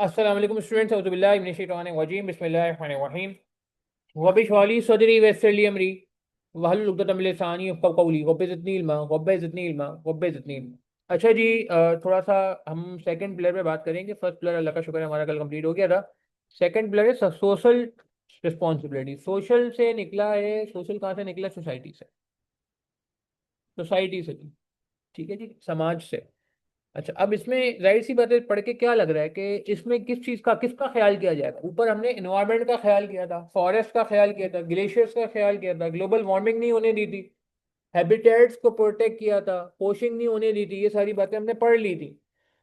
अस्सलाम वालेकुम स्टूडेंट्स अऊज़ुबिल्लाहि मिनश शैतानिर रजीम बिस्मिल्लाहिर रहमानिर रहीम रब्बिश इश्रह ली सदरी वयस्सिर ली अमरी वहलुल उक़दतम मिन लिसानी यफ़क़हू क़ौली रब्बि ज़िदनी इल्मा रब्बि ज़िदनी इल्मा रब्बि ज़िदनी इल्मा। अच्छा जी, थोड़ा सा हम सेकंड पिलर पे बात करेंगे। फर्स्ट पिलर अल्लाह का शुक्र है हमारा कल कंप्लीट हो गया था। सेकंड पिलर है सोशल रिस्पॉन्सिबिलिटी। सोशल से निकला है, सोशल कहाँ से निकला? सोसाइटी से। सोसाइटी से जी, ठीक है जी, समाज से। अच्छा, अब इसमें जाहिर सी बात है, पढ़ के क्या लग रहा है कि इसमें किस चीज़ का, किसका ख्याल किया जाएगा? ऊपर हमने इन्वायरमेंट का ख्याल किया था, फॉरेस्ट का ख्याल किया था, ग्लेशियर्स का ख्याल किया था, ग्लोबल वार्मिंग नहीं होने दी थी, हैबिटेट्स को प्रोटेक्ट किया था, पोशिंग नहीं होने दी थी। ये सारी बातें हमने पढ़ ली थी।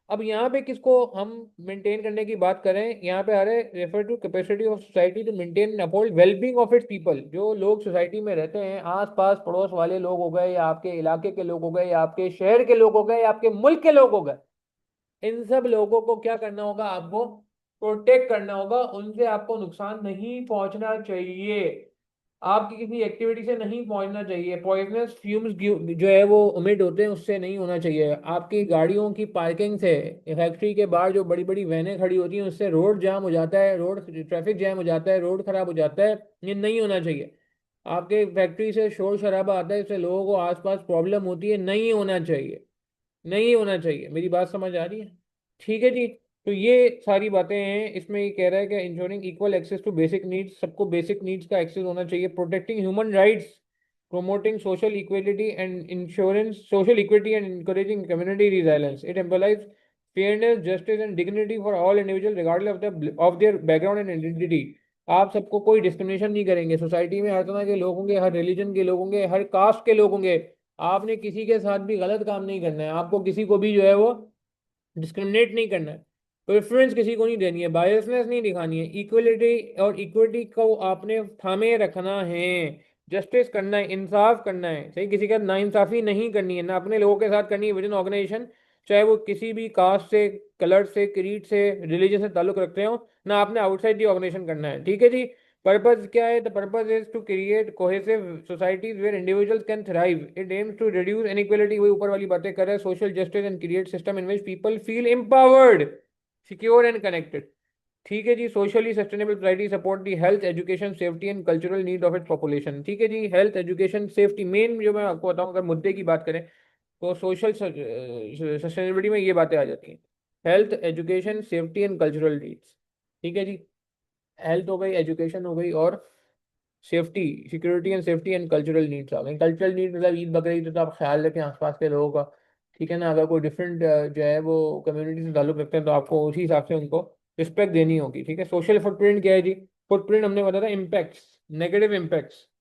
अब यहाँ पे किसको हम मेंटेन करने की बात करें, यहाँ पे आ रहे refer to capacity of society to maintain and uphold wellbeing of its people. जो लोग सोसाइटी में रहते हैं, आस पास पड़ोस वाले लोग हो गए, या आपके इलाके के लोग हो गए, या आपके शहर के लोग हो गए, या आपके मुल्क के लोग हो गए, इन सब लोगों को क्या करना होगा? आपको प्रोटेक्ट करना होगा। उनसे आपको नुकसान नहीं पहुंचना चाहिए, आपकी किसी एक्टिविटी से नहीं पहुंचना चाहिए। पॉइजनस फ्यूम्स जो है वो उमिट होते हैं, उससे नहीं होना चाहिए। आपकी गाड़ियों की पार्किंग से, फैक्ट्री के बाहर जो बड़ी बड़ी वैनें खड़ी होती हैं, उससे रोड जाम हो जाता है, रोड ट्रैफिक जैम हो जाता है, रोड खराब हो जाता है। ये नहीं होना चाहिए। आपके फैक्ट्री से शोर शराबा आता है, इससे लोगों को आसपास प्रॉब्लम होती है, नहीं होना चाहिए। नहीं होना चाहिए। मेरी बात समझ आ रही है? ठीक है जी। तो ये सारी बातें हैं। इसमें ये कह रहा है कि ensuring equal access to basic needs, सबको बेसिक नीड्स का एक्सेस होना चाहिए। Protecting human rights, promoting social equality and insurance social equity and encouraging community resilience. It implies fairness, justice and dignity for all individuals regardless of their background and identity. आप सबको कोई discrimination नहीं करेंगे। Society में हर तरह के लोग होंगे, हर रिलीजन के लोग होंगे, हर कास्ट के लोग होंगे। आपने किसी के साथ भी गलत काम नहीं करना है। आपको किसी को भी जो है वो डिस्क्रिमिनेट नहीं करना है, प्रेफरेंस किसी को नहीं देनी है, बायसनेस नहीं दिखानी है। इक्वलिटी और इक्विटी को आपने थामे रखना है। जस्टिस करना है, इंसाफ करना है, सही, किसी का नाइंसाफी नहीं करनी है, ना अपने लोगों के साथ करनी है विद इन ऑर्गेनाइजेशन, चाहे वो किसी भी कास्ट से, कलर से, क्रीड से, रिलीजन से ताल्लुक रखते हो, ना आपने आउटसाइड दी ऑर्गेनाइजेशन करना है। ठीक है जी। पर्पज क्या है? The purpose is to create cohesive societies where individuals can thrive. It aims to reduce inequality, वही ऊपर वाली बातें कर रहा है, social justice and create system in which people feel empowered, secure and connected. ठीक है जी। Socially sustainable society support the health, education, safety and cultural need of its population. ठीक है जी। हेल्थ, एजुकेशन, सेफ्टी मेन जो मैं आपको बताऊं, अगर मुद्दे की बात करें तो सोशल सस्टेनेबिलिटी में ये बातें आ जाती हैं। Health, education, safety and cultural needs. ठीक है जी। हेल्थ हो गई, एजुकेशन हो गई, और safety, security and safety and cultural needs आ गई। कल्चरल नीड मतलब ईद बकरीद, तो आप ख्याल रखें आसपास के लोगों का। ठीक है ना? अगर कोई डिफरेंट जो है वो कम्युनिटी से ताल्लुक रखते हैं, तो आपको उसी हिसाब से उनको रिस्पेक्ट देनी होगी। ठीक है। सोशल फुटप्रिंट क्या है जी? फुटप्रिंट हमने बताया था, impacts,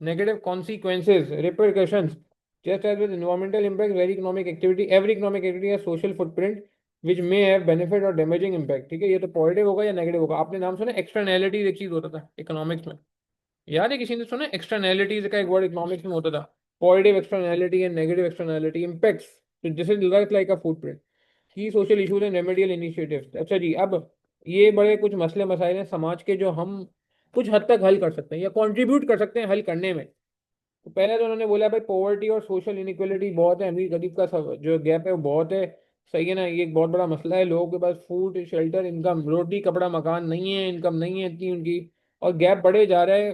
negative consequences, repercussions. Just as with environmental impact, very economic activity, every economic activity है social footprint which may have benefit और डैमेजिंग इम्पैक्ट। ठीक है। ये तो पॉजिटिव होगा या नेगेटिव होगा। आपने नाम सुना एक्सटर्नैलिटी? एक चीज होता था इकोनॉमिक्स में, याद है? किसी ने सुना एक्सटर्नैलिटीज का एक वर्ड इकोनॉमिक्स में होता था? Positive externality and negative externality, impacts. This is like a footprint. की social issues and remedial initiatives. अच्छा जी। अब ये बड़े कुछ मसले मसाइल हैं समाज के, जो हम कुछ हद तक हल कर सकते हैं या कंट्रीब्यूट कर सकते हैं हल करने में। तो पहले तो उन्होंने बोला भाई पॉवर्टी और सोशल इनइक्वालिटी बहुत है, अमीर गरीब का जो गैप है वो बहुत है। सही है ना? ये एक बहुत बड़ा मसला है। लोगों के पास फूड, शेल्टर, इनकम, रोटी कपड़ा मकान नहीं है, इनकम नहीं है इतनी उनकी, और गैप बढ़े जा रहा है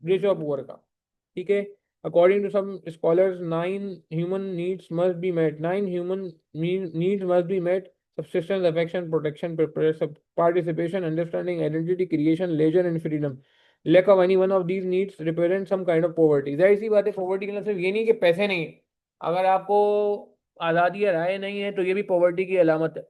रिच और पुअर का। ठीक है। According to some scholars, nine human needs must be met: subsistence, affection, protection, participation, understanding, identity, creation, leisure and freedom. Lack of any one of these needs represent some kind of poverty. जाहिर सी बात है, poverty का मतलब सिर्फ ये नहीं कि पैसे नहीं है। अगर आपको आज़ादी या राय नहीं है तो ये भी पॉवर्टी की अलामत है।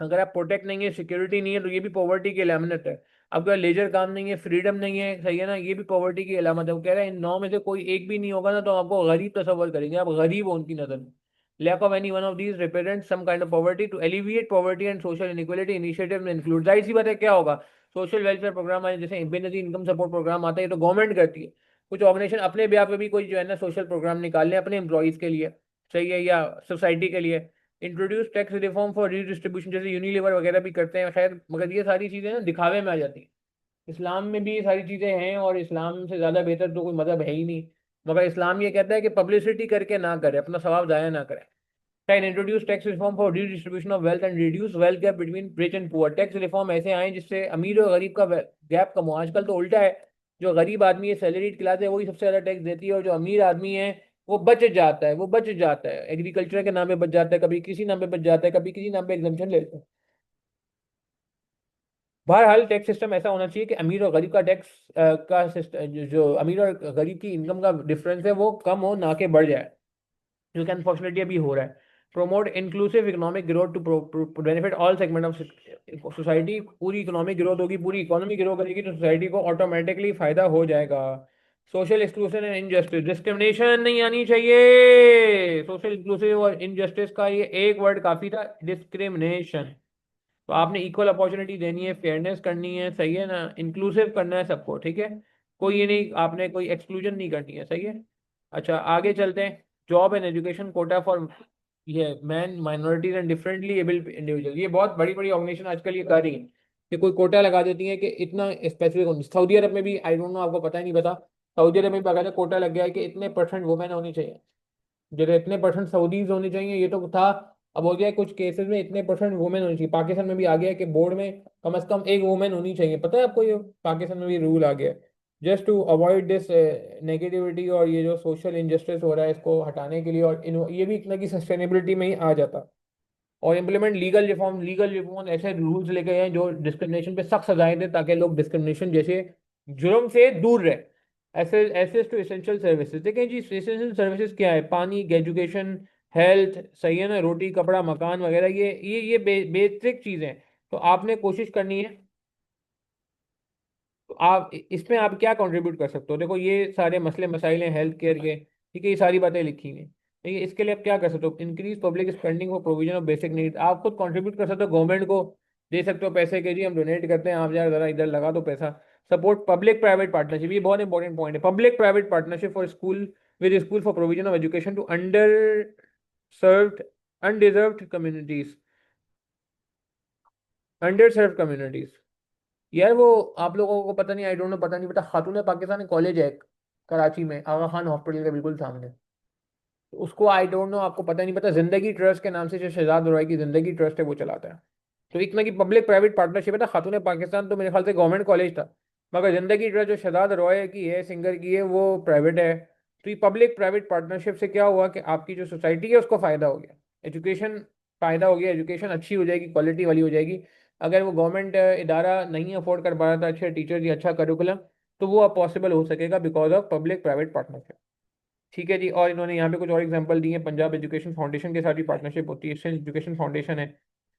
अगर आप प्रोटेक्ट नहीं है, सिक्योरिटी नहीं है, तो ये भी पॉवर्टी की अलामत है। आपका लेजर काम नहीं है, फ्रीडम नहीं है, सही है ना, ये भी पॉवर्टी की अलामत है। वो कह रहा है इन नौ में से कोई एक भी नहीं होगा ना, तो आपको गरीब तस्वर करेंगे, आप गरीब हो उनकी नज़र में। Lack of any one of these represent some kind of poverty. To alleviate poverty and social inequality, initiative में इंक्लूड, जाहिर सी बात है क्या होगा, सोशल वेलफेयर प्रोग्राम आए, जैसे बेनजीर इनकम सपोर्ट प्रोग्राम आता है, ये तो गवर्नमेंट करती है। कुछ ऑर्गेनाइजेशन अपने भी आप भी कोई जो है ना सोशल प्रोग्राम निकाल लें अपने एम्प्लॉयज़ के लिए, सही है, या सोसाइटी के लिए। Introduce tax reform for redistribution, जैसे यूनिलीवर वगैरह भी करते हैं, खैर, मगर ये सारी चीज़ें ना दिखावे में आ जाती हैं। इस्लाम में भी ये सारी चीज़ें हैं, और इस्लाम से ज़्यादा बेहतर तो कोई मज़हब है ही नहीं। मगर इस्लाम ये कहता है कि पब्लिसिटी करके ना करे, अपना सवाब ज़ाया ना करे। Can introduce tax reform for redistribution of wealth and reduce wealth gap between rich and poor. Tax reform ऐसे आए जिससे अमीर और गरीब का गैप कम हो। आजकल तो उल्टा है, जो गरीब आदमी है, सैलरीड क्लास है, वही सबसे ज्यादा टैक्स देती है, और जो अमीर आदमी है वो बच जाता है, वो बच जाता है, एग्रीकल्चर के नाम पे बच जाता है, कभी किसी नाम पे बच जाता है, कभी किसी नाम पे एग्जाम्पशन लेते हैं। बहरहाल टैक्स सिस्टम ऐसा होना चाहिए कि अमीर और गरीब का टैक्स का सिस्टम, जो अमीर और गरीब की इनकम का डिफरेंस है वो कम हो, ना कि बढ़ जाए, जो कि अनफॉर्चुनेटली अभी हो रहा है। Promote inclusive economic growth to benefit all segment of society. पूरी इकोनॉमिक ग्रोथ होगी, पूरी इकोनॉमी ग्रो करेगी तो सोसाइटी को ऑटोमेटिकली फायदा हो जाएगा। Social exclusion and injustice, discrimination नहीं आनी चाहिए। सोशल इंक्लूसिव और इनजस्टिस का ये एक वर्ड काफी था, डिस्क्रिमिनेशन। तो आपने इक्वल अपॉर्चुनिटी देनी है, फेयरनेस करनी है, सही है ना, इंक्लूसिव करना है सबको, ठीक है, कोई ये नहीं, आपने कोई एक्सक्लूजन नहीं करनी है, सही है। अच्छा आगे चलते हैं। Job and education quota for women minorities and differently abled individual, ये बहुत बड़ी बड़ी ऑर्गेनाइजेशन आजकल ये कर रही है कि कोई कोटा लगा देती है कि इतना स्पेसिफिक। सऊदी अरब में भी, आई डोंट नो, आपको पता ही नहीं पता, सऊदी अरब में भी बाकायदा कोटा लग गया है कि इतने परसेंट वुमेन होनी चाहिए, जैसे इतने परसेंट सऊदीज होने चाहिए, ये तो था, अब हो गया है कुछ केसेस में इतने परसेंट वुमेन होनी चाहिए। पाकिस्तान में भी आ गया है कि बोर्ड में कम से कम एक वुमेन होनी चाहिए, पता है आपको, ये पाकिस्तान में भी रूल आ गया है। Just to avoid this negativity और ये जो सोशल इनजस्टिस हो रहा है, इसको हटाने के लिए, और ये भी इतना की सस्टेनेबिलिटी में ही आ जाता। और इम्प्लीमेंट लीगल रिफॉर्म ऐसे रूल्स लेके आए हैं जो डिस्क्रिमिनेशन पे सख्त सजाएं दें, ताकि लोग डिस्क्रिमिनेशन जैसे जुर्म से दूर रहे। ऐसे एसेस टू एसेंशियल सर्विसेज, देखें जी एसेंशियल सर्विसेज क्या है, पानी, एजुकेशन, हेल्थ, सही है ना, रोटी कपड़ा मकान वगैरह, ये बेसिक चीज़ें हैं। तो आपने कोशिश करनी है, तो आप इसमें आप क्या कंट्रीब्यूट कर सकते हो, देखो ये सारे मसले मसाइल हैं हेल्थ केयर के, ठीक है, ये सारी बातें लिखी हुई हैं, ठीक है। इसके लिए आप क्या कर सकते हो, increase public spending for provision of basic need, आप खुद कंट्रीब्यूट कर सकते हो, गवर्नमेंट को दे सकते हो पैसे के, जी हम डोनेट करते हैं, आप यार जरा इधर लगा दो पैसा। सपोर्ट पब्लिक प्राइवेट पार्टनरशिप, ये बहुत इंपॉर्टेंट पॉइंट है, public private partnership for school with school for provision of education to underserved undeserved communities, underserved communities. यार वो आप लोगों को पता नहीं, आई डोंट नो, पता नहीं पता, खातून पाकिस्तान कॉलेज है एक, कराची में, आगा खान हॉस्पिटल के बिल्कुल सामने। तो उसको आई डोंट नो, आपको पता नहीं पता, जिंदगी ट्रस्ट के नाम से जो शहजाद रुआई की जिंदगी ट्रस्ट है वो चलाता है। तो इतना की पब्लिक प्राइवेट पार्टनरशिप है ना, खातून पाकिस्तान तो मेरे ख्याल से गवर्नमेंट कॉलेज था, मगर जिंदगी ट्रस्ट जो शहजाद रॉय की है, सिंगर की है, वो प्राइवेट है। तो ये पब्लिक प्राइवेट पार्टनरशिप से क्या हुआ कि आपकी जो सोसाइटी है उसको फायदा हो गया, एजुकेशन फायदा हो गया, एजुकेशन अच्छी हो जाएगी, क्वालिटी वाली हो जाएगी। अगर वो गवर्नमेंट इदारा नहीं अफोर्ड कर पा रहा था अच्छे टीचर या अच्छा करिकुलम, तो वो अब पॉसिबल हो सकेगा because of public private partnership. ठीक है जी, और इन्होंने यहाँ पे कुछ और एग्जांपल दिए हैं, पंजाब एजुकेशन फाउंडेशन के साथ भी पार्टनरशिप होती है, एशियन एजुकेशन फाउंडेशन है,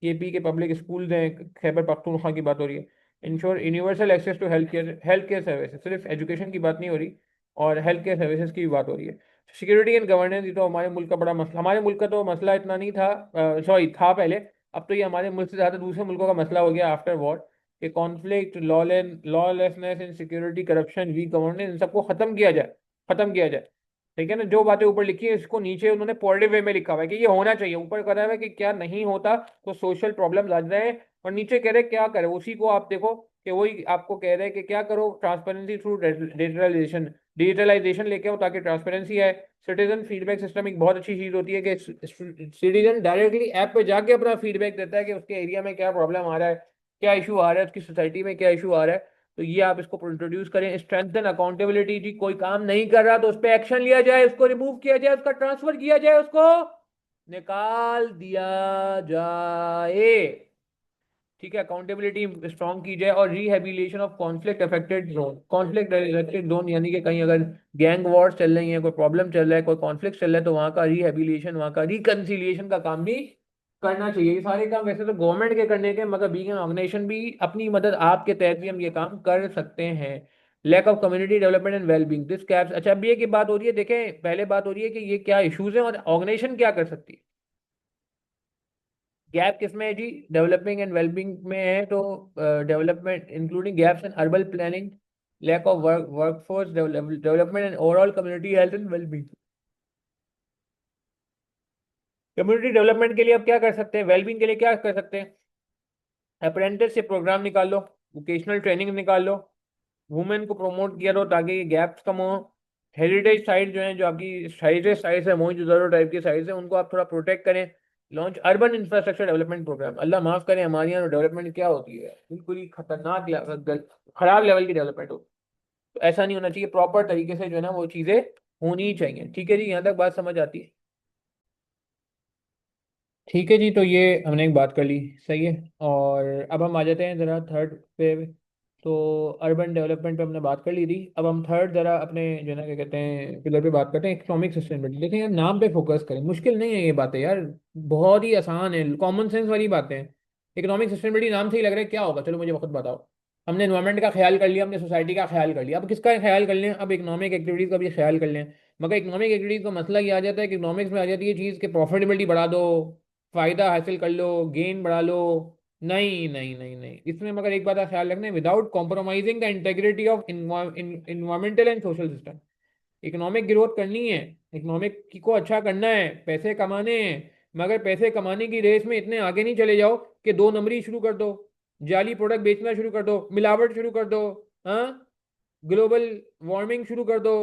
केपी के पब्लिक स्कूल्स हैं, खैबर पख्तूनख्वा की बात हो रही है, ensure universal access to health care services, सिर्फ एजुकेशन की बात नहीं हो रही, और हेल्थ केयर सर्विसेज की भी बात हो रही है। सिक्योरिटी एंड गवर्नेंस, ये तो हमारे मुल्क का बड़ा मसला, हमारे मुल्क का तो मसला इतना नहीं था, सॉरी था पहले, अब तो ये हमारे मुल्क से ज़्यादा दूसरे मुल्कों का मसला हो गया आफ्टर वॉर, कि conflict, lawlessness insecurity, corruption, weak governance, इन सबको खत्म किया जाए, खत्म किया जाए। ठीक है ना, जो बातें ऊपर लिखी है इसको नीचे उन्होंने पॉजिटिव वे में लिखा हुआ है कि ये होना चाहिए, ऊपर कर रहा है कि क्या नहीं होता तो सोशल प्रॉब्लम आ रहे हैं, और नीचे कह रहे हैं क्या करें, उसी को आप देखो कि वही आपको कह रहे हैं कि क्या करो, ट्रांसपेरेंसी थ्रू डिजिटलाइजेशन, डिजिटलाइजेशन लेके आओ ताकि ट्रांसपेरेंसी है। सिटीजन फीडबैक सिस्टम एक बहुत अच्छी चीज होती है कि सिटीजन डायरेक्टली ऐप पे जाके अपना फीडबैक देता है कि उसके एरिया में क्या प्रॉब्लम आ रहा है, क्या इशू आ रहा है, उसकी सोसाइटी में क्या इशू आ रहा है। तो ये आप इसको इंट्रोड्यूस करें। स्ट्रेंथन अकाउंटेबिलिटी, जी कोई काम नहीं कर रहा तो उस पर एक्शन लिया जाए, उसको रिमूव किया जाए, उसका ट्रांसफर किया जाए, उसको निकाल दिया जाए, ठीक है, अकाउंटेबिलिटी स्ट्रॉन्ग की जाए। और rehabilitation of conflict affected zone, conflict affected zone यानी कि कहीं अगर गैंग वॉर्स चल रही है, कोई प्रॉब्लम चल रहा है, कोई कॉन्फ्लिक्ट चल रहा है, तो वहाँ का रिहेबिलिटेशन, वहाँ का रिकन्सिलिएशन का काम भी करना चाहिए। ये सारे काम वैसे तो गवर्नमेंट के करने के, मगर बीइंग एन ऑर्गेनाइजेशन भी अपनी मदद, आपके तहत भी हम ये काम कर सकते हैं। Lack of community development and wellbeing, this gaps, अच्छा अब ये की बात हो रही है, देखें पहले बात हो रही है कि ये क्या इश्यूज है और ऑर्गेनाइजेशन क्या कर सकती है। गैप किसमें है जी, डेवलपिंग एंड वेलबींग में है, तो development including gaps in urban planning, lack of workforce development and overall community health and wellbeing. Community development के लिए आप क्या कर सकते हैं, वेलबींग के लिए क्या कर सकते हैं, अप्रेंटिसशिप प्रोग्राम निकाल लो, वोकेशनल ट्रेनिंग निकाल लो, वुमेन को प्रमोट किया दो ताकि गैप्स कम हो। हेरिटेज साइट जो है, जो आपकी हेरिटेज साइट्स है, मोहित जोदड़ो टाइप की साइट्स है, उनको आप थोड़ा प्रोटेक्ट करें launch urban infrastructure development program. Allah माफ करे, हमारे यहाँ डेवलपमेंट क्या होती है, बिल्कुल ही खतरनाक खराब लेवल की डेवलपमेंट हो। तो ऐसा नहीं होना चाहिए, प्रॉपर तरीके से जो है ना वो चीजें होनी ही चाहिए। ठीक है जी, यहाँ तक बात समझ आती है। ठीक है जी, तो ये हमने एक बात कर ली, सही है। और अब हम आ जाते हैं ज़रा थर्ड पे। तो अर्बन डेवलपमेंट पे हमने बात कर ली थी, अब हम थर्ड ज़रा अपने जो है ना क्या कहते हैं पिलर पे बात करते हैं, इकोनॉमिक सस्टेनेबिलिटी। देखें यार, नाम पे फोकस करें, मुश्किल नहीं है ये बातें यार, बहुत ही आसान है, कॉमन सेंस वाली बातें हैं। इकोनॉमिक सस्टेनेबिलिटी नाम से ही लग रहा है क्या होगा, चलो मुझे वक्त बताओ। हमने एनवायरमेंट का ख्याल कर लिया, हमने सोसाइटी का ख्याल कर लिया, अब किसका ख्याल कर लें, अब इकोनॉमिक एक्टिविटीज़ का भी ख्याल कर लें। मगर इकोनॉमिक एक्टिविटीज़ का मसला ये आ जाता है कि इकोनॉमिक्स में आ जाती है चीज़ कि प्रॉफिटेबिलिटी बढ़ा दो, फायदा हासिल कर लो, गेन बढ़ा लो। नहीं नहीं नहीं नहीं, इसमें मगर एक बात का ख्याल रखना है, without compromising the integrity of environmental and social system. Economic growth करनी है, इकोनॉमिक को अच्छा करना है, पैसे कमाने हैं, मगर पैसे कमाने की रेस में इतने आगे नहीं चले जाओ कि दो नंबरी शुरू कर दो, जाली प्रोडक्ट बेचना शुरू कर दो, मिलावट शुरू कर दो, हाँ, ग्लोबल वार्मिंग शुरू कर दो,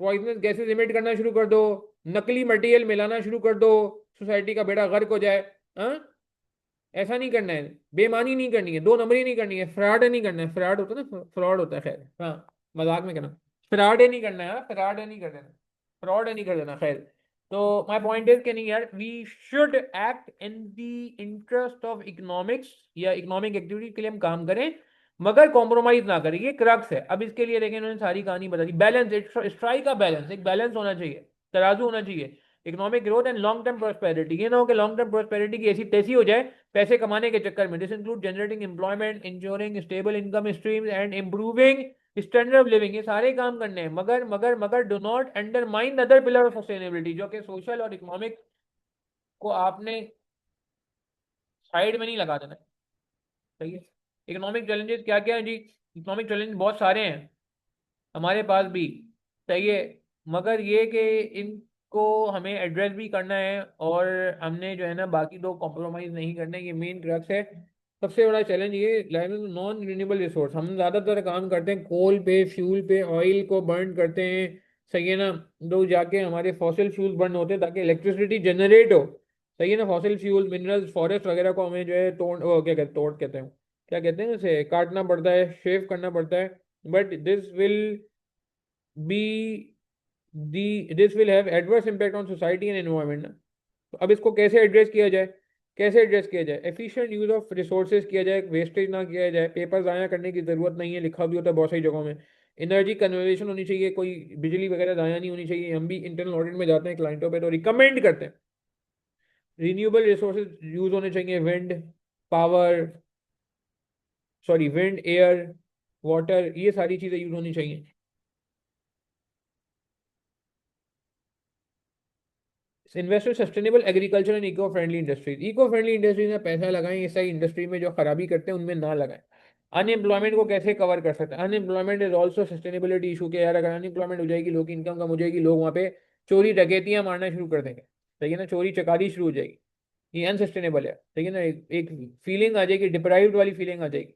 पॉइजनस गैसेस इमिट करना शुरू कर दो, नकली मटेरियल मिलाना शुरू कर दो, सोसाइटी का बेड़ा गर्क हो जाए। हाँ, ऐसा नहीं करना है, बेईमानी नहीं करनी है, दो नंबरी नहीं करनी है, फ्रॉड नहीं करना है, फ्रॉड होता है ना, फ्रॉड होता है, खैर हाँ, मजाक में कहना, फ्रॉड नहीं करना है, फ्रॉड नहीं कर देना, फ्रॉड नहीं कर देना, खैर। तो माय पॉइंट इज कि नहीं यार, we should act in the interest of economics, या इकोनॉमिक एक्टिविटी के लिए हम काम करें, मगर कॉम्प्रोमाइज ना करें, ये क्रक्स है। अब इसके लिए देखें, इन्होंने सारी कहानी बता दी, बैलेंस, स्ट्राइक का बैलेंस, एक बैलेंस होना चाहिए, तराजू होना चाहिए, economic growth and long term prosperity. ये ना हो कि लॉन्ग टर्म प्रोस्पेरिटी की ऐसी तैसी हो जाए पैसे कमाने के चक्कर में। This include generating employment, ensuring stable income streams and improving standard of living, ये सारे काम करने हैं, मगर मगर मगर do not undermine other pillar of sustainability, जो कि सोशल और इकोनॉमिक को आपने साइड में नहीं लगा देना है। सही है। इकोनॉमिक चैलेंजेस क्या क्या है जी, इकोनॉमिक चैलेंज बहुत सारे हैं हमारे पास भी, सही है, मगर ये कि इनको हमें एड्रेस भी करना है, और हमने जो है ना बाकी दो कॉम्प्रोमाइज नहीं करने, ये मेन क्रक्स है। सबसे बड़ा चैलेंज ये नॉन रिन्यूएबल रिसोर्स, हम ज़्यादातर काम करते हैं कोल पे, फ्यूल पे, ऑयल को बर्न करते हैं, सही है ना, लोग जाके हमारे फॉसिल फ्यूल बर्न होते हैं ताकि इलेक्ट्रिसिटी जनरेट हो, सही है ना, फॉसिल फ्यूल, मिनरल्स, फॉरेस्ट वगैरह को हमें जो है क्या कहते, तोड़ कहते हैं, क्या कहते हैं उसे, काटना पड़ता है, शेव करना पड़ता है, but be this will have adverse impact on society and environment. तो अब इसको कैसे एड्रेस किया जाए, कैसे एड्रेस किया जाए, एफिशिएंट यूज ऑफ रिसोर्सेज किया जाए, वेस्टेज ना किया जाए, पेपर ज़ाया करने की ज़रूरत नहीं है, लिखा भी होता है बहुत सारी जगहों में, एनर्जी कंजर्वेशन होनी चाहिए, कोई बिजली वगैरह ज़ाया नहीं होनी चाहिए। हम भी इंटरनल ऑडिट में जाते हैं क्लाइंटों पे तो रिकमेंड करते हैं रिन्यूएबल रिसोर्सेज यूज होने चाहिए, wind power, sorry wind, air, water, ये सारी चीज़ें यूज होनी चाहिए। Invest in sustainable agriculture and eco friendly industries, eco friendly industries में पैसा लगाएं, इस सारी इंडस्ट्री में जो खराबी करते हैं उनमें ना लगाएं। अनएम्प्लॉयमेंट को कैसे कवर कर सकते हैं, unemployment is also sustainability issue के यार, अगर अनएम्प्लॉयमेंट हो जाएगी, लोग की इनकम कम हो जाएगी, लोग वहाँ पे चोरी डकैतियां मारना शुरू कर देंगे, सही है ना, चोरी चकारी शुरू हो जाएगी, ये अनसस्टेनेबल है, सही है ना, एक फीलिंग आ जाएगी, डिप्राइव्ड वाली फीलिंग आ जाएगी।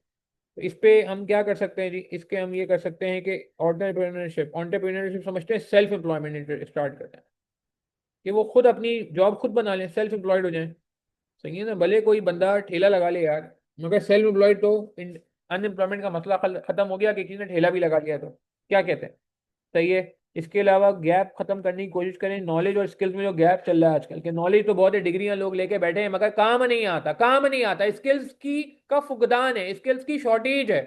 तो इस पे हम क्या कर सकते हैं जी, इसके हम ये कर सकते हैं कि ऑन्टरप्रेन्योरशिप, ऑन्टरप्रेन्योरशिप समझते हैं, सेल्फ एम्प्लॉयमेंट स्टार्ट करते हैं, कि वो खुद अपनी जॉब खुद बना लें, सेल्फ एम्प्लॉयड हो जाएं, सही है ना, भले कोई बंदा ठेला लगा ले यार, मगर सेल्फ एम्प्लॉयड तो अनएम्प्लॉयमेंट का मसला खत्म हो गया कि किसी ने ठेला भी लगा लिया, तो क्या कहते हैं, सही है। इसके अलावा गैप खत्म करने की कोशिश करें, नॉलेज और स्किल्स में जो गैप चल रहा है आजकल के, नॉलेज तो बहुत है, डिग्रियां लोग लेके बैठे हैं, मगर काम नहीं आता, काम नहीं आता, स्किल्स की का फुकदान है, स्किल्स की शॉर्टेज है,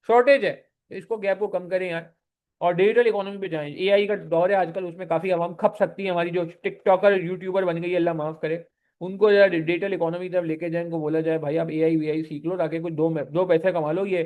शॉर्टेज है, तो इसको गैप को कम करें यार। और डिजिटल इकोनॉमी पे जाएं, एआई का दौर है आजकल, उसमें काफी आवाम खप सकती है, हमारी जो टिकटॉकर यूट्यूबर बन गई है, अल्लाह माफ करे, उनको जरा डिजिटल इकोनॉमी की तरफ लेके जाए, उनको बोला जाए भाई आप एआई वीआई सीख लो, ताकि कुछ दो पैसे कमा लो, ये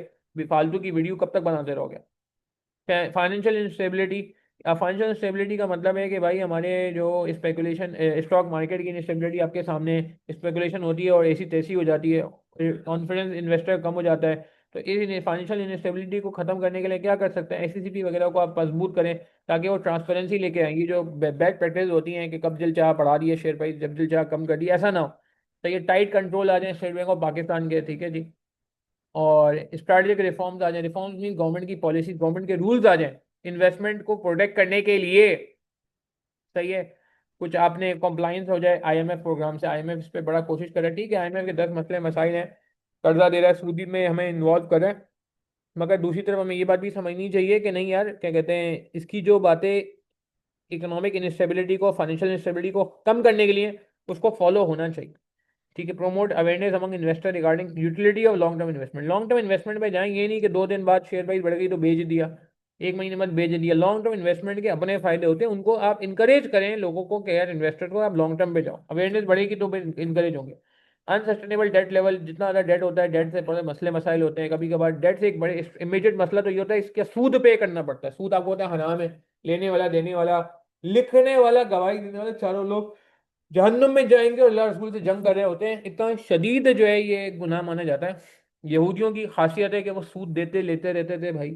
फालतू की वीडियो कब तक बनाते रहोगे। फाइनेंशियल इंस्टेबिलिटी, फाइनेंशियल इंस्टेबिलिटी का मतलब है कि भाई हमारे जो स्पेकुलेशन, स्टॉक मार्केट की इंस्टेबिलिटी आपके सामने, स्पेकुलेशन होती है और ऐसी तैसी हो जाती है, कॉन्फिडेंस इन्वेस्टर कम हो जाता है। तो इस फाइनेंशियल इंस्टेबिलिटी को खत्म करने के लिए क्या कर सकते हैं, एससीसीपी वगैरह को आप मजबूत करें, ताकि वो ट्रांसपेरेंसी लेके आएंगी, जो बैड प्रैक्टिस होती हैं कि कब दिल चाह बढ़ा दिए शेयर प्राइस, जब दिल चाह कम कर दिया, ऐसा ना हो। तो ये टाइट कंट्रोल आ जाए स्टेट बैंक ऑफ पाकिस्तान के, ठीक है जी। और स्ट्रेटेजिक रिफॉर्म्स आ जाए, रिफॉर्म्स मीन गवर्नमेंट की पॉलिसी, गवर्नमेंट के रूल्स आ जाएं इन्वेस्टमेंट को प्रोटेक्ट करने के लिए, सही है। कुछ आपने कॉम्प्लाइंस हो जाए आईएमएफ प्रोग्राम से, आईएमएफ इस पे बड़ा कोशिश कर रहा है, ठीक है आईएमएफ के 10 मसले मसाइल हैं, कर्जा दे रहा है, सूदी में हमें इन्वॉल्व कर रहा है, मगर दूसरी तरफ हमें ये बात भी समझनी चाहिए कि नहीं यार, क्या कहते हैं, इसकी जो बातें इकोनॉमिक इंस्टेबिलिटी को, फाइनेंशियल इंस्टेबिलिटी को कम करने के लिए उसको फॉलो होना चाहिए। ठीक है, promote awareness among investor regarding utility of long term investment. Long term investment में जाएं, ये नहीं कि 2 दिन बाद शेयर प्राइस बढ़ गई तो बेच दिया, 1 महीने बाद बेच दिया। लॉन्ग टर्म इन्वेस्टमेंट के अपने फायदे होते हैं, उनको आप इंकरेज करें लोगों को कि यार इन्वेस्टर को आप लॉन्ग टर्म पे जाओ, अवेयरनेस बढ़ेगी तो इंकरेज होंगे। अनसस्टेनेबल डेट लेवल, जितना ज़्यादा डेट होता है, डेट से बड़े मसले मसाइल होते हैं, कभी कभार डेट से एक बड़े इमीडिएट मसला तो ये होता है इसका सूद पे करना पड़ता है। सूद आपको होता है हराम है, लेने वाला, देने वाला, लिखने वाला, गवाही देने वाले, चारों लोग जहन्नुम में जाएंगे और अल्लाह रसूल से जंग कर रहे होते हैं। इतना शदीद जो है ये गुनाह माना जाता है। यहूदियों की खासियत है कि वो सूद देते लेते रहते थे भाई,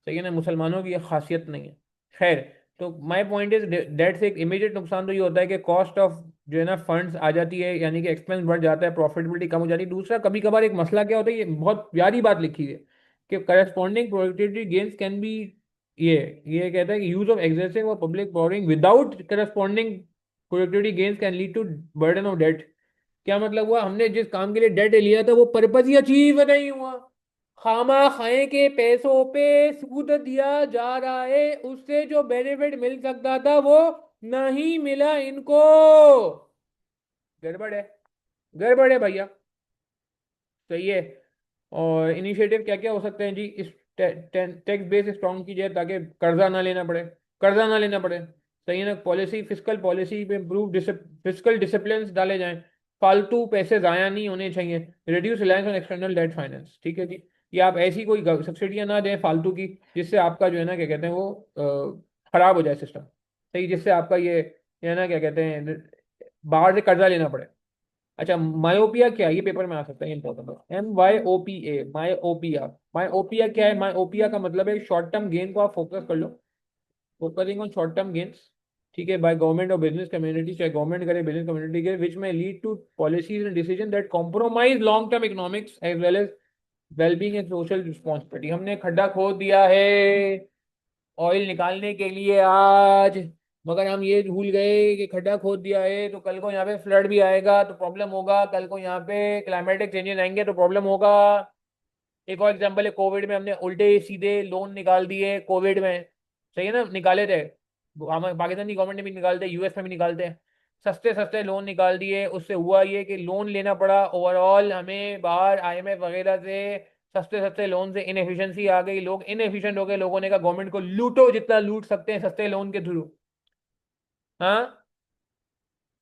सही है ना, मुसलमानों की ये खासियत नहीं है। खैर, तो माय पॉइंट इज डेट से एक इमीडिएट नुकसान तो ये होता है कि कॉस्ट ऑफ जो है ना फंड्स आ जाती है, यानी कि एक्सपेंस बढ़ जाता है, प्रॉफिटेबिलिटी कम हो जाती है। दूसरा, कभी कभार एक मसला क्या होता है, ये बहुत प्यारी बात लिखी है कि corresponding productivity gains can be, ये कहता है कि यूज ऑफ एग्जेसिव और public borrowing without corresponding productivity gains can lead to burden of debt. क्या मतलब हुआ, हमने जिस काम के लिए डेट लिया था वो पर्पज ही अचीव नहीं हुआ, खामा खाए के पैसों पे सूद दिया जा रहा है, उससे जो बेनिफिट मिल सकता था वो नहीं मिला इनको। गड़बड़ है, गड़बड़ है भैया। सही है। और इनिशिएटिव क्या क्या हो सकते हैं जी, इस टैक्स बेस स्ट्रॉन्ग कीजिए ताकि कर्जा ना लेना पड़े, कर्जा ना लेना पड़े। सही है ना, पॉलिसी, फिजिकल पॉलिसी पे इम्प्रूव, फिजिकल डिसिप्लिन डाले जाएं, फालतू पैसे जाया नहीं होने चाहिए, reduce reliance on external debt finance. ठीक है जी, ये आप ऐसी कोई सब्सिडियां ना दें फालतू की जिससे आपका जो है ना क्या कहते हैं वो खराब हो जाए सिस्टम। सही, जिससे आपका ये है ना क्या कहते हैं बाहर से कर्जा लेना पड़े। अच्छा, मायोपिया क्या है, ये पेपर में आ सकता है, इंपॉर्टेंट है। MYOPA, myopia. मायोपिया क्या है, मायोपिया का मतलब है शॉर्ट टर्म गेन को आप फोकस कर लो, focusing on short term gains. ठीक है, बाय गवर्नमेंट और बिजनेस कम्युनिटी, चाहे गवर्नमेंट करे बिजनेस कम्युनिटी के, विच में lead to policies and decision that compromise long term economics as well as wellbeing and social responsibility. हमने खड्डा खोद दिया है ऑयल निकालने के लिए आज, मगर हम ये भूल गए कि खड्डा खोद दिया है तो कल को यहाँ पे फ्लड भी आएगा तो प्रॉब्लम होगा, कल को यहाँ पे क्लाइमेटिक चेंजेस आएंगे तो प्रॉब्लम होगा। एक और एग्जांपल है, कोविड में हमने उल्टे सीधे लोन निकाल दिए कोविड में, सही है ना, निकाले थे, हम पाकिस्तान की गवर्नमेंट ने भी निकालते हैं, यूएस में भी निकालते हैं, सस्ते सस्ते लोन निकाल दिए। उससे हुआ ये कि लोन लेना पड़ा ओवरऑल हमें बाहर आईएमएफ वगैरह से, सस्ते सस्ते लोन से इनएफिशिएंसी आ गई, लोग इनएफिशिएंट हो गए, लोगों ने कहा गवर्नमेंट को लूटो जितना लूट सकते हैं सस्ते लोन के थ्रू। हाँ,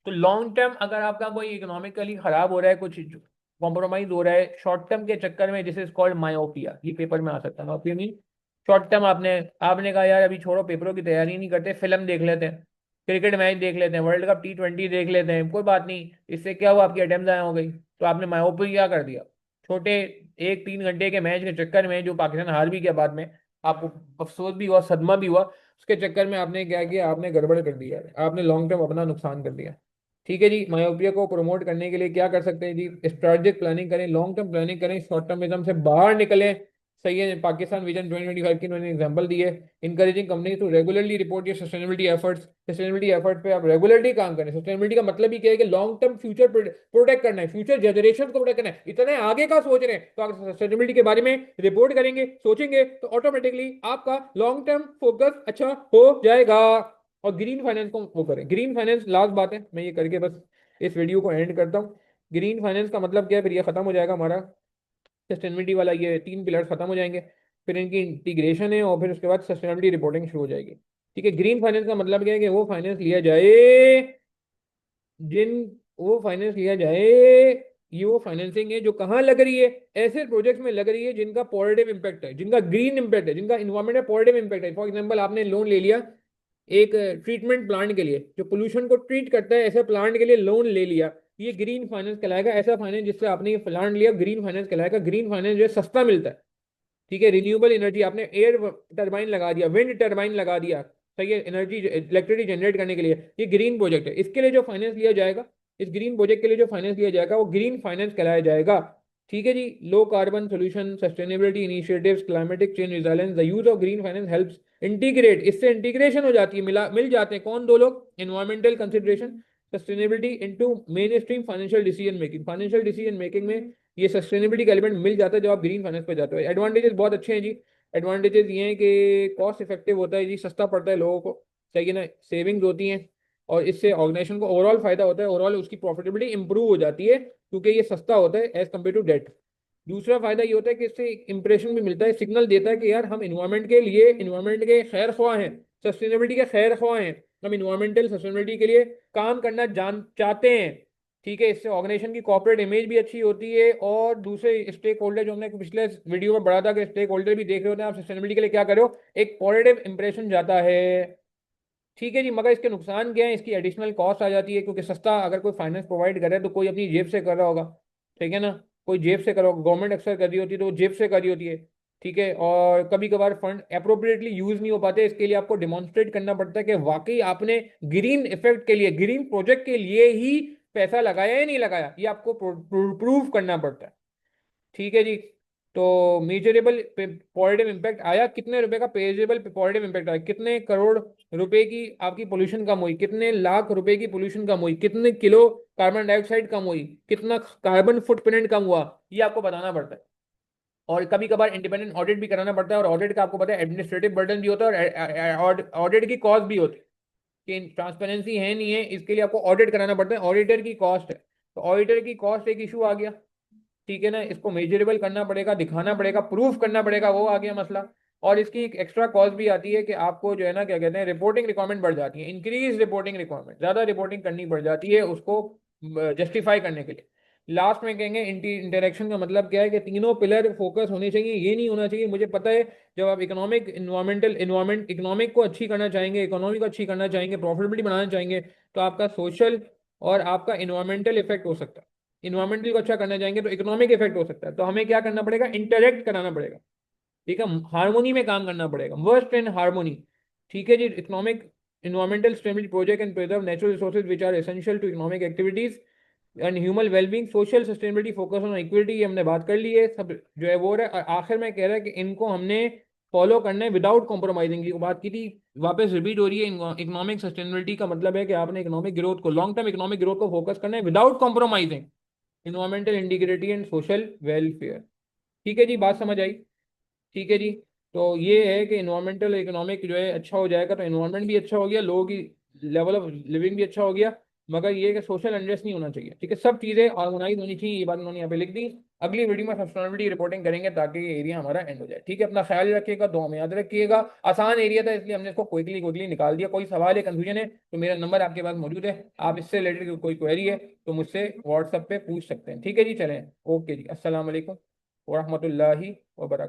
तो लॉन्ग टर्म अगर आपका कोई इकोनॉमिकली खराब हो रहा है, कुछ कॉम्प्रोमाइज हो रहा है शॉर्ट टर्म के चक्कर में, दिस इज कॉल्ड मायोपिया। ये पेपर में आ सकता है मायोपिया मीन शॉर्ट टर्म। आपने आपने कहा यार अभी छोड़ो, पेपरों की तैयारी नहीं करते, फिल्म देख लेते हैं, क्रिकेट मैच देख लेते हैं, वर्ल्ड कप T20 देख लेते हैं, कोई बात नहीं, इससे क्या हुआ, आपकी अटेम्प्ट ज़ाया हो गई, तो आपने मायोपिया कर दिया। छोटे 1-3 घंटे के मैच के चक्कर में जो पाकिस्तान हार भी गया बाद में, आपको अफसोस भी हुआ, सदमा भी हुआ, उसके चक्कर में आपने क्या किया, आपने गड़बड़ कर दिया, आपने लॉन्ग टर्म अपना नुकसान कर दिया। ठीक है जी, मायोपिया को प्रमोट करने के लिए क्या कर सकते हैं जी, स्ट्रेटेजिक प्लानिंग करें, लॉन्ग टर्म प्लानिंग करें, शॉर्ट टर्मिज्म से बाहर निकलें। सही है, पाकिस्तान विजन 2025 की उन्होंने एग्जांपल दी है, encouraging company to regularly report your sustainability efforts. Sustainability effort पे आप रेगुलरली काम करें। सस्टेनेबिलिटी का मतलब ही क्या है कि लॉन्ग टर्म फ्यूचर प्रोटेक्ट करना है, फ्यूचर जनरेशन को प्रोटेक्ट करना है, इतने आगे का सोच रहे हैं तो अगर सस्टेनेबिलिटी के बारे में रिपोर्ट करेंगे, सोचेंगे, तो ऑटोमेटिकली आपका लॉन्ग टर्म फोकस अच्छा हो जाएगा। और ग्रीन फाइनेंस को वो करें, ग्रीन फाइनेंस लास्ट बात है, मैं ये करके बस इस वीडियो को एंड करता हूँ। ग्रीन फाइनेंस का मतलब क्या है, फिर ये खत्म हो जाएगा हमारा सस्टेनेबिलिटी वाला, ये 3 पिलर खत्म हो जाएंगे, फिर इनकी इंटीग्रेशन है और फिर उसके बाद सस्टेनेबिलिटी रिपोर्टिंग शुरू हो जाएगी। ठीक है, ग्रीन फाइनेंस का मतलब क्या है कि वो फाइनेंस लिया जाए जिन वो फाइनेंस लिया जाए, ये वो फाइनेंसिंग है जो कहाँ लग रही है, ऐसे प्रोजेक्ट्स में लग रही है जिनका पॉजिटिव इंपैक्ट है, जिनका ग्रीन इंपैक्ट है, जिनका इन्वायरमेंट में पॉजिटिव इंपैक्ट है। फॉर एग्जांपल, आपने लोन ले लिया एक ट्रीटमेंट प्लांट के लिए जो पोल्यूशन को ट्रीट करता है, ऐसे प्लांट के लिए लोन ले लिया, ये ग्रीन फाइनेंस कहलाएगा। ऐसा फाइनेंस जिससे आपने ये प्लांट लिया, ग्रीन फाइनेंस कहलाएगा। ग्रीन फाइनेंस जो है सस्ता मिलता है। ठीक है, रिन्यूएबल एनर्जी, आपने एयर टरबाइन लगा दिया, विंड टरबाइन लगा दिया, सही है, एनर्जी इलेक्ट्रिसिटी जनरेट करने के लिए, ये ग्रीन प्रोजेक्ट है। इसके लिए जो फाइनेंस लिया जाएगा, इस ग्रीन प्रोजेक्ट के लिए जो फाइनेंस लिया जाएगा वो ग्रीन फाइनेंस कहलाया जाएगा। ठीक है जी, low carbon solution, sustainability initiatives, climatic change resilience, the use of green finance helps integrate, इससे इंटीग्रेशन हो जाती है, मिल जाते हैं कौन दो लोग, environmental consideration sustainability into mainstream financial decision making. Financial decision making में ये सस्टेनेबिलिटी का एलिमेंट मिल जाता है जब आप ग्रीन फाइनेंस पे जाते हो। एडवांटेजेस बहुत अच्छे हैं जी। एडवांटेजेस ये हैं कि कॉस्ट इफेक्टिव होता है जी, सस्ता पड़ता है लोगों को, सही है ना, सेविंग्स होती हैं, और इससे ऑर्गेनाइजेशन को ओवरऑल फायदा होता है, ओवरऑल उसकी प्रॉफिटेबिलिटी इंप्रूव हो जाती है क्योंकि ये सस्ता होता है एज कम्पेयर टू डेट। दूसरा फायदा ये होता है कि इससे इंप्रेशन भी मिलता है, सिग्नल देता है कि यार हम इन्वायरमेंट के लिए, इन्वायरमेंट के खैर ख्वाह हैं, सस्टेनेबिलिटी के खैर ख्वाह हैं, हम इन्वायरमेंटल सस्टेनेबिलिटी के लिए काम करना जान चाहते हैं। ठीक है, इससे ऑर्गेनाइजेशन की कॉर्पोरेट इमेज भी अच्छी होती है, और दूसरे स्टेक होल्डर, जो हमने पिछले वीडियो में बढ़ा था कि स्टेक होल्डर भी देख रहे होते हैं आप सस्टेनेबिलिटी के लिए क्या करो, एक पॉजिटिव इंप्रेशन जाता है। ठीक है जी, मगर इसके नुकसान क्या है, इसकी एडिशनल कॉस्ट आ जाती है, क्योंकि सस्ता अगर कोई फाइनेंस प्रोवाइड करे तो कोई अपनी जेब से कर रहा होगा, ठीक है ना, कोई जेब से कर रहा होगा, गवर्नमेंट अक्सर कर रही होती है तो वो जेब से कर रही होती है। ठीक है, और कभी कभार फंड अप्रोप्रिएटली यूज नहीं हो पाते, इसके लिए आपको डिमॉन्स्ट्रेट करना पड़ता है कि वाकई आपने ग्रीन इफेक्ट के लिए, ग्रीन प्रोजेक्ट के लिए ही पैसा लगाया या नहीं लगाया, ये आपको प्रूव करना पड़ता है। ठीक है जी, तो मेजरेबल पॉजिटिव इम्पैक्ट आया, कितने रुपए का पेजेबल पॉजिटिव इम्पैक्ट आया, कितने करोड़ रुपए की आपकी पोल्यूशन कम हुई, कितने लाख रुपए की पोल्यूशन कम हुई, कितने किलो कार्बन डाइऑक्साइड कम हुई, कितना कार्बन फुटप्रिंट कम हुआ, ये आपको बताना पड़ता है। और कभी कभार इंडिपेंडेंट ऑडिट भी कराना पड़ता है, और ऑडिट का आपको पता है एडमिनिस्ट्रेटिव बर्डन भी होता है, और ऑडिट की कॉस्ट भी होती है कि ट्रांसपेरेंसी है नहीं है, इसके लिए आपको ऑडिट कराना पड़ता है, ऑडिटर की कॉस्ट है, तो ऑडिटर की कॉस्ट एक इशू आ गया। ठीक है ना, इसको मेजरेबल करना पड़ेगा, दिखाना पड़ेगा, प्रूफ करना पड़ेगा, वो आ गया मसला। और इसकी एक एक्स्ट्रा कॉस्ट भी आती है कि आपको जो है ना, क्या कहते हैं, रिपोर्टिंग रिक्वायरमेंट बढ़ जाती है, इंक्रीज रिपोर्टिंग रिक्वायरमेंट, ज्यादा रिपोर्टिंग करनी पड़ जाती है उसको जस्टिफाई करने के लिए। लास्ट में कहेंगे इंटरेक्शन का मतलब क्या है, कि तीनों पिलर फोकस होने चाहिए, ये नहीं होना चाहिए, मुझे पता है जब आप इकोनॉमिक इन्वायरमेंट इकोनॉमिक को अच्छी करना चाहेंगे, इकोनॉमी को अच्छी करना चाहेंगे, प्रॉफिटेबिलिटी बनाना चाहेंगे, तो आपका सोशल और आपका इन्वायरमेंटल इफेक्ट हो सकता है। इन्वायरमेंटल को अच्छा करना चाहेंगे तो इकोनॉमिक इफेक्ट हो सकता है, तो हमें क्या करना पड़ेगा, इंटरेक्ट कराना पड़ेगा। ठीक है, हार्मोनी में काम करना पड़ेगा, वर्स्ट इन हार्मोनी। ठीक है जी, economic environmental stability project and preserve natural resources which are essential to economic activities and human wellbeing, social sustainability, focus on equity, ये हमने बात कर ली है, सब जो है वो है। और आखिर में कह रहा है कि इनको हमने फॉलो करना है विदाउट कॉम्प्रोमाइजिंग, की बात की थी, वापस रिपीट हो रही है। इकोनॉमिक सस्टेनेबिलिटी का मतलब है कि आपने इकोनॉमिक ग्रोथ को, लॉन्ग टर्म इकोनॉमिक ग्रोथ को फोकस करना है without compromising environmental integrity and social welfare. ठीक है जी, बात समझ आई। ठीक है जी, तो ये है कि इन्वायरमेंटल इकोनॉमिक जो है अच्छा हो जाएगा तो इन्वायरमेंट भी अच्छा हो गया, लोगों की लेवल ऑफ लिविंग भी अच्छा हो गया, मगर ये कि सोशल अनरेस्ट नहीं होना चाहिए। ठीक है, सब चीज़ें ऑर्गेनाइज होनी चाहिए, ये बात उन्होंने यहाँ पे लिख दी। अगली वीडियो में सस्टेनेबिलिटी रिपोर्टिंग करेंगे ताकि ये एरिया हमारा एंड हो जाए। ठीक है, अपना ख्याल रखिएगा, दुआ में याद रखिएगा। आसान एरिया था इसलिए हमने इसको क्विकली क्विकली निकाल दिया। कोई सवाल है, कंफ्यूजन है, तो मेरा नंबर आपके पास मौजूद है, आप इससे रिलेटेड कोई क्वेरी है तो मुझसे व्हाट्सएप पे पूछ सकते हैं। ठीक है जी, चलें, ओके जी, अस्सलाम वालेकुम वरहमतुल्लाहि वबरकातुहू।